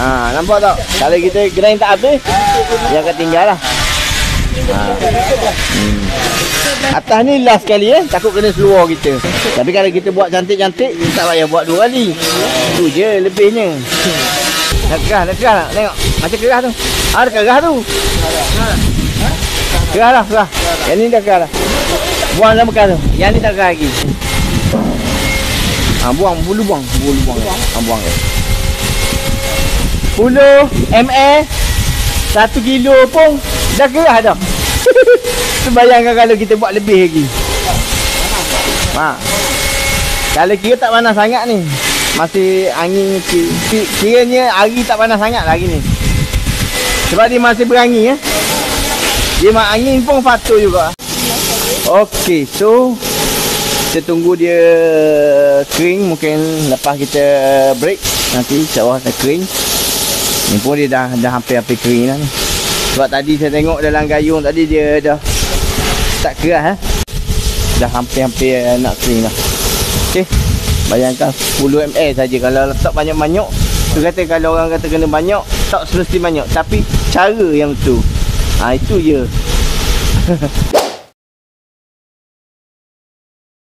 Nampak tak? Kalau kita grind tak habis, dia akan tinggal lah. Atas ni last kali takut kena seluar kita. Tapi kalau kita buat cantik-cantik, tak payah buat 2 kali. Tu je lebihnya. Dah kerah tak? Tengok. Macam kerah tu. Dah kerah tu. Kerah dah, kerah. Yang ni dah kerah dah. Buang dalam bekas tu. Yang ni tak kerah lagi. Buang. Buang dia. 10 ml 1 kilo pun dah kerah dah. Bayangkan kalau kita buat lebih lagi. Kalau kira tak panas sangat ni, masih angin kiranya hari tak panas sangat lagi ni. Sebab dia masih berangi Dia mak angin pun fatul juga. Okey, so kita tunggu dia kering. Mungkin lepas kita break nanti insya-Allah dah kering. Ni pun dia dah hampir-hampir kering dah ni. Sebab tadi saya tengok dalam gayung tadi dia dah tak keras dah hampir-hampir nak kering dah. Okey. Bayangkan 10 ml saja. Kalau letak banyak-banyak, tu kata kalau orang kata kena banyak, tak semesti banyak, tapi cara yang betul. Itu je.